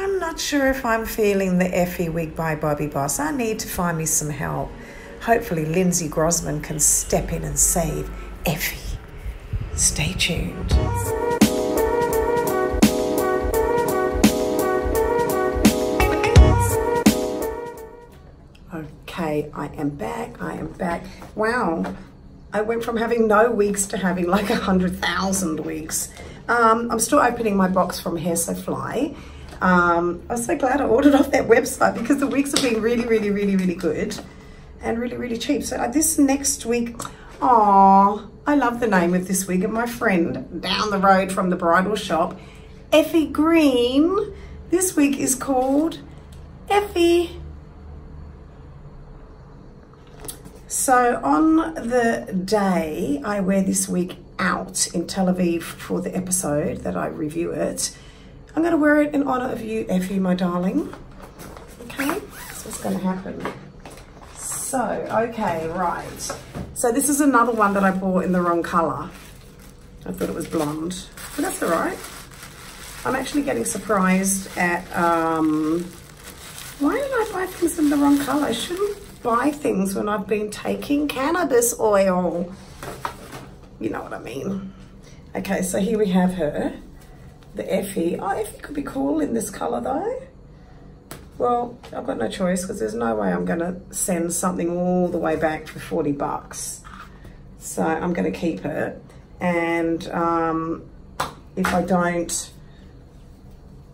I'm not sure if I'm feeling the EFFIE wig by Bobbi Boss. I need to find me some help. Hopefully Lindsay Grossman can step in and save EFFIE. Stay tuned. Okay, I am back. Wow, I went from having no wigs to having like 100,000 wigs. I'm still opening my box from Hair So Fly. I'm so glad I ordered off that website because the wigs have been really good and really cheap. So this next wig, oh, I love the name of this wig, and my friend down the road from the bridal shop, EFFIE Green, this wig is called EFFIE. So on the day I wear this wig out in Tel Aviv for the episode that I review it, I'm going to wear it in honor of you, EFFIE, my darling. Okay, that's what's going to happen. So, okay, right. So this is another one that I bought in the wrong color. I thought it was blonde, but that's all right. I'm actually getting surprised at, why did I buy things in the wrong color? I shouldn't buy things when I've been taking cannabis oil. You know what I mean. Okay, so here we have her, the EFFIE. Oh, EFFIE could be cool in this color though. Well, I've got no choice because there's no way I'm gonna send something all the way back for 40 bucks. So I'm gonna keep it. And if I don't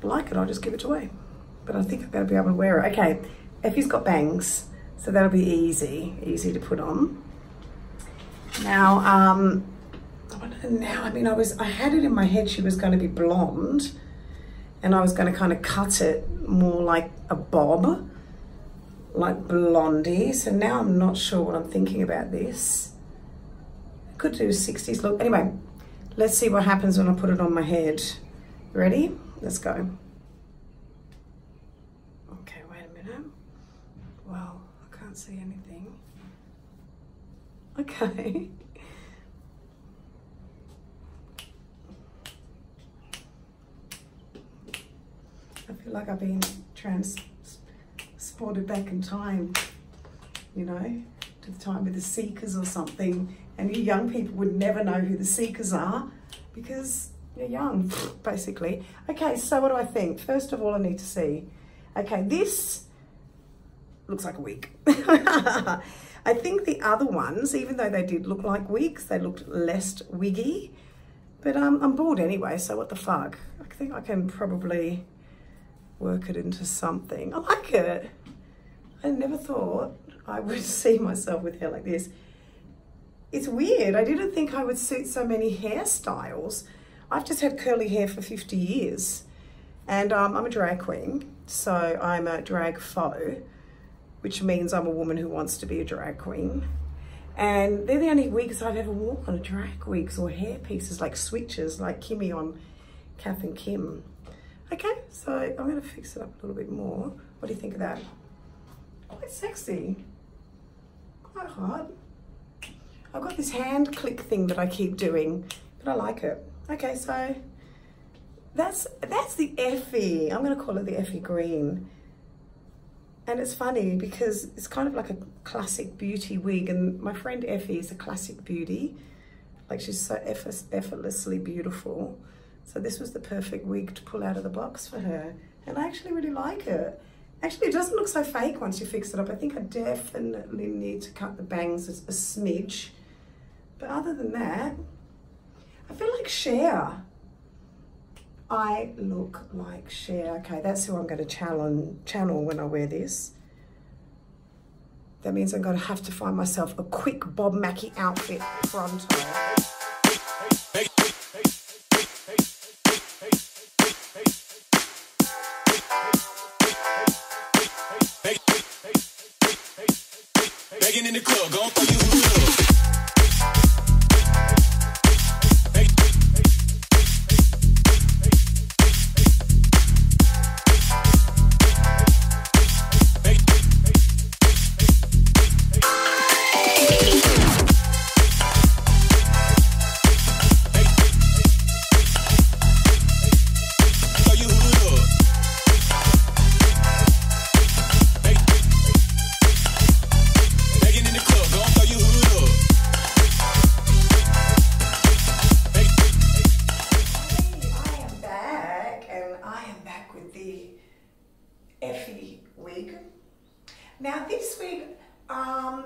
like it, I'll just give it away. But I think I'm gonna be able to wear it. Okay, EFFIE's got bangs, so that'll be easy to put on. Now, I had it in my head she was going to be blonde, and I was going to kind of cut it more like a bob, like blondie. So now I'm not sure what I'm thinking about this. I could do a 60s look. Anyway, let's see what happens when I put it on my head. Ready? Let's go. Okay, wait a minute. Wow, I can't see anything. Okay. I feel like I've been transported back in time, you know, to the time with the Seekers or something. And you young people would never know who the Seekers are because you're young, basically. Okay, so what do I think? First of all, I need to see. Okay, this looks like a wig. I think the other ones, even though they did look like wigs, they looked less wiggy. But I'm bored anyway, so what the fuck? I think I can probably work it into something. I like it. I never thought I would see myself with hair like this. It's weird. I didn't think I would suit so many hairstyles. I've just had curly hair for 50 years. And I'm a drag queen, so I'm a drag faux, which means I'm a woman who wants to be a drag queen. And they're the only wigs I've ever worn, drag wigs or hair pieces, like switches, like Kimmy on Kath and Kim. Okay, so I'm gonna fix it up a little bit more. What do you think of that? Quite sexy, quite hot. I've got this hand click thing that I keep doing, but I like it. Okay, so that's the EFFIE. I'm gonna call it the EFFIE Green. And it's funny because it's kind of like a classic beauty wig, and my friend EFFIE is a classic beauty. Like, she's so effortlessly beautiful. So this was the perfect wig to pull out of the box for her. And I actually really like it. Actually, it doesn't look so fake once you fix it up. I think I definitely need to cut the bangs a smidge. But other than that, I feel like Cher. I look like Cher. Okay, that's who I'm going to channel when I wear this. That means I'm going to have to find myself a quick Bob Mackie outfit frontal. Begging in the club, gon' throw you a little. the EFFIE wig. Now this wig, I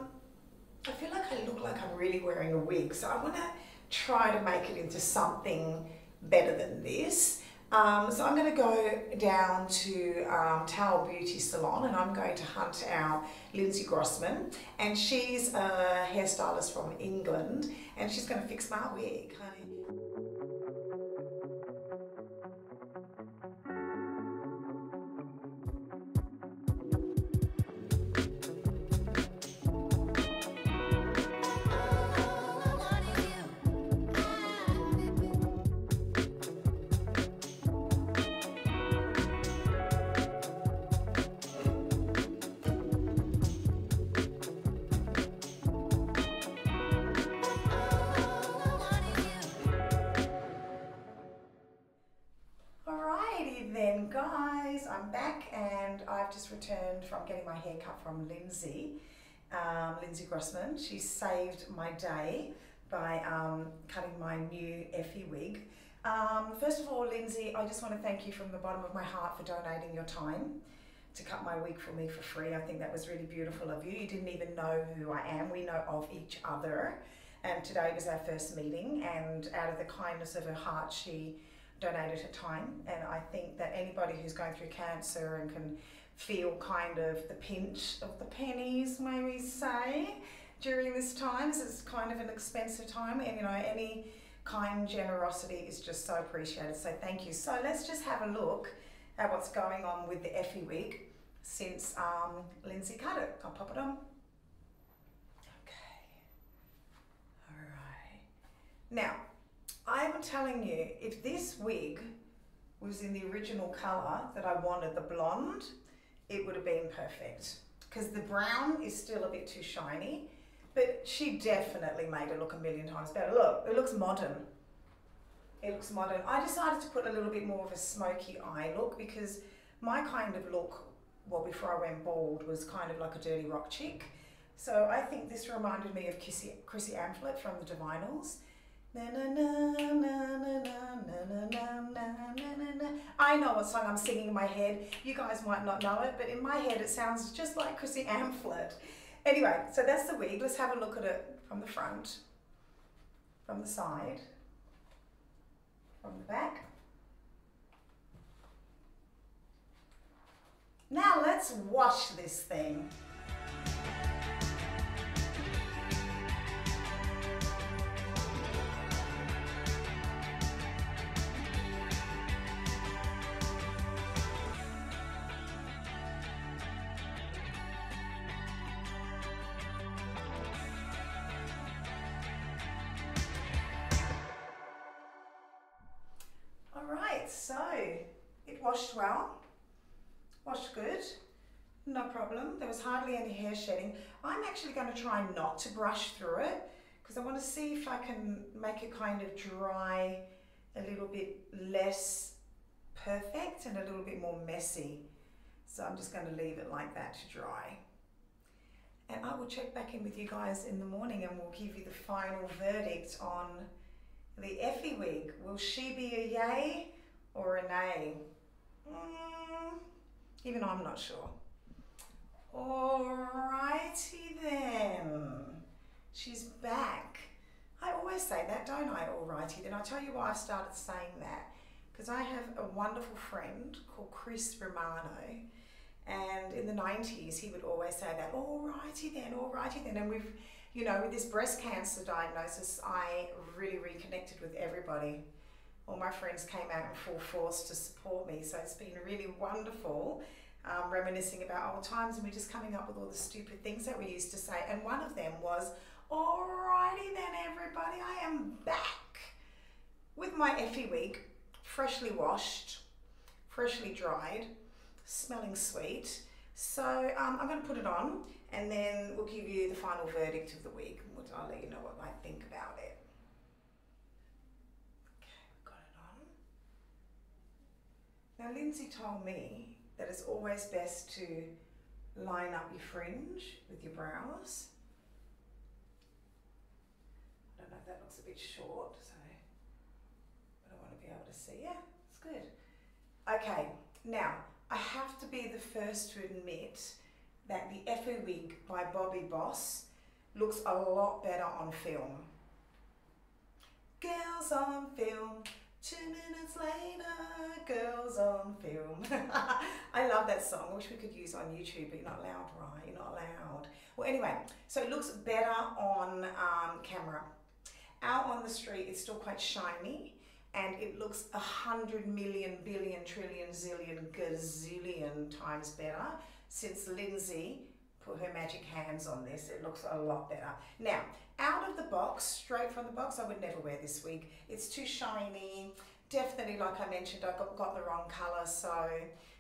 feel like I look like I'm really wearing a wig, so I want to try to make it into something better than this. So I'm going to go down to Tower Beauty Salon and I'm going to hunt out Lindsay Grossman, and she's a hairstylist from England and she's going to fix my wig, honey. Then guys, I'm back and I've just returned from getting my hair cut from Lindsay Grossman. She saved my day by cutting my new EFFIE wig. First of all, Lindsay, I just want to thank you from the bottom of my heart for donating your time to cut my wig for me for free. I think that was really beautiful of you. You didn't even know who I am. We know of each other, and today was our first meeting, and out of the kindness of her heart, she donated her time. And I think that anybody who's going through cancer and can feel kind of the pinch of the pennies, may we say, during this time, as it's kind of an expensive time, and you know, any kind generosity is just so appreciated, so thank you. So let's just have a look at what's going on with the EFFIE wig since Lindsay cut it. I'll pop it on. Okay, all right. Now, I'm telling you, if this wig was in the original colour that I wanted, the blonde, it would have been perfect. Because the brown is still a bit too shiny, but she definitely made it look a million times better. Look, it looks modern. It looks modern. I decided to put a little bit more of a smoky eye look because my kind of look, well, before I went bald, was kind of like a dirty rock chick. So I think this reminded me of Chrissy Amphlett from the Divinals. Na, na, na, na, na, na, na, na, na, na, na. I know what song I'm singing in my head. You guys might not know it, but in my head it sounds just like Chrissy Amphlett. Anyway, so that's the wig. Let's have a look at it from the front, from the side, from the back. Now let's wash this thing. Alright, so it washed well, washed good, no problem. There was hardly any hair shedding. I'm actually going to try not to brush through it because I want to see if I can make it kind of dry a little bit less perfect and a little bit more messy. So I'm just going to leave it like that to dry. And I will check back in with you guys in the morning and we'll give you the final verdict on the EFFIE wig. Will she be a yay or a nay? Even I'm not sure. Alrighty then. She's back. I always say that, don't I? Alrighty then. I'll tell you why I started saying that. Because I have a wonderful friend called Chris Romano, and in the 90s he would always say that, alrighty then, alrighty then. And we've, you know, with this breast cancer diagnosis, I really reconnected with everybody. All my friends came out in full force to support me, so it's been really wonderful reminiscing about old times, and we're just coming up with all the stupid things that we used to say. And one of them was, alrighty then everybody, I am back with my EFFIE wig, freshly washed, freshly dried, smelling sweet. So I'm going to put it on and then we'll give you the final verdict of the wig. I'll let you know what I think about it. Okay, we've got it on. Now Lindsay told me that it's always best to line up your fringe with your brows. I don't know if that looks a bit short, so I don't want to be able to see. Yeah, it's good. Okay, now I have to be the first to admit that the EFFIE wig by Bobbi Boss looks a lot better on film. Girls on film, 2 minutes later, girls on film. I love that song. I wish we could use it on YouTube, but you're not allowed, right? You're not allowed. Well, anyway, so it looks better on camera. Out on the street, it's still quite shiny, and it looks 100 million, billion, trillion, zillion, gazillion times better since Lindsay put her magic hands on this. It looks a lot better. Now, out of the box, straight from the box, I would never wear this wig. It's too shiny. Definitely, like I mentioned, I got the wrong color, so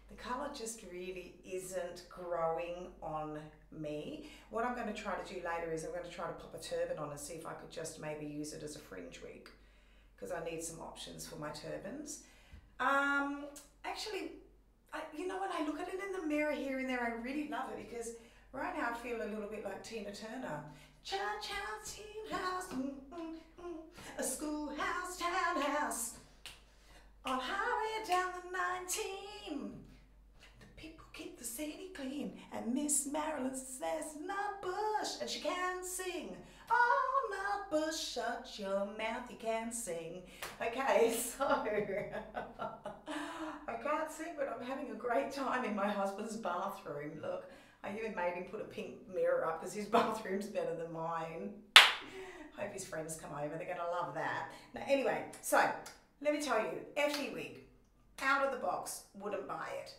the color just really isn't growing on me. What I'm going to try to do later is I'm going to try to pop a turban on and see if I could just maybe use it as a fringe wig, because I need some options for my turbans. Actually, you know, when I look at it in the mirror here and there, I really love it, because right now I feel a little bit like Tina Turner. Cha-cha, teen house, a schoolhouse, townhouse, on highway down the 19. The people keep the city clean, and Miss Marilyn says, "Not Bush," and she can sing. Oh, not Bush, shut your mouth, you can't sing. Okay, so I can't sing, but I'm having a great time in my husband's bathroom. Look, I even made him put a pink mirror up because his bathroom's better than mine. Hope his friends come over, they're gonna love that. Now, anyway, so let me tell you, EFFIE wig, out of the box, wouldn't buy it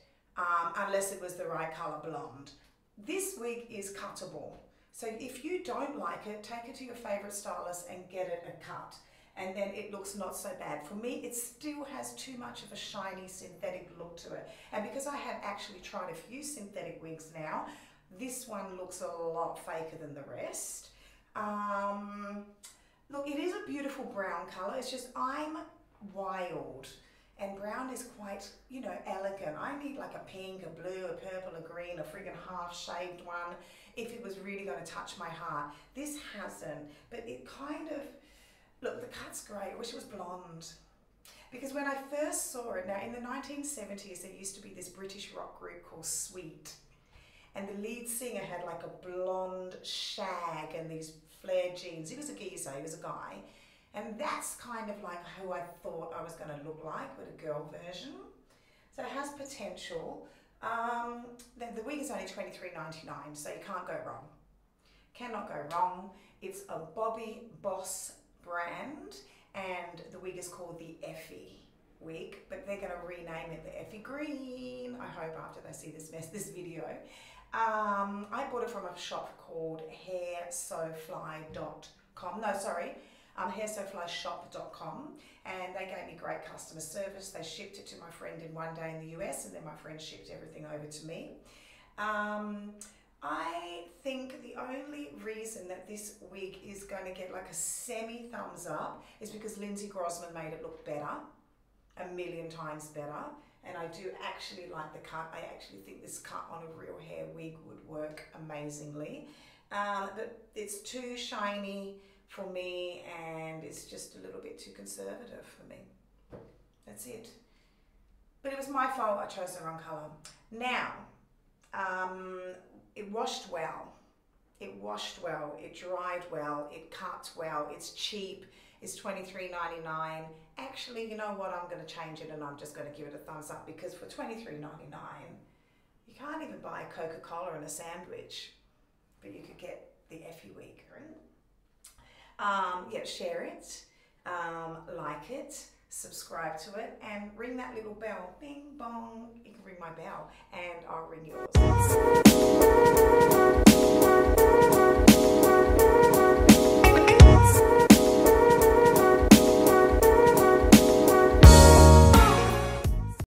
unless it was the right color blonde. This wig is cuttable. So if you don't like it, take it to your favorite stylist and get it a cut. And then it looks not so bad. For me, it still has too much of a shiny synthetic look to it. And because I have actually tried a few synthetic wigs now, this one looks a lot faker than the rest. Look, it is a beautiful brown color. It's just I'm wild. And brown is quite, you know, elegant. I need like a pink, a blue, a purple, a green, a friggin' half-shaved one if it was really going to touch my heart. This hasn't, but it kind of, look, the cut's great. I wish it was blonde. Because when I first saw it, now in the 1970s, there used to be this British rock group called Sweet. And the lead singer had like a blonde shag and these flared jeans. He was a geezer, he was a guy. And that's kind of like who I thought I was going to look like, with a girl version. So it has potential. The wig is only $23.99, so you can't go wrong. Cannot go wrong. It's a Bobbi Boss brand, and the wig is called the EFFIE wig, but they're going to rename it the EFFIE Green, I hope, after they see this video. I bought it from a shop called hairsofly.com. No, sorry. hairsoflyshop.com, and they gave me great customer service. They shipped it to my friend in one day in the US, and then my friend shipped everything over to me. I think the only reason that this wig is going to get like a semi thumbs up is because Lindsay Grossman made it look better, 1,000,000 times better. And I do actually like the cut. I actually think this cut on a real hair wig would work amazingly. But it's too shiny for me, and it's just a little bit too conservative for me. That's it. But it was my fault, I chose the wrong color. Now, it washed well. It washed well, it dried well, it cut well, it's cheap, it's $23.99. Actually, you know what, I'm gonna change it and I'm just gonna give it a thumbs up, because for $23.99, you can't even buy a Coca-Cola and a sandwich, but you could get the EFFIE wig, right? Yeah, share it, like it, subscribe to it, and ring that little bell. Bing bong. You can ring my bell and I'll ring yours.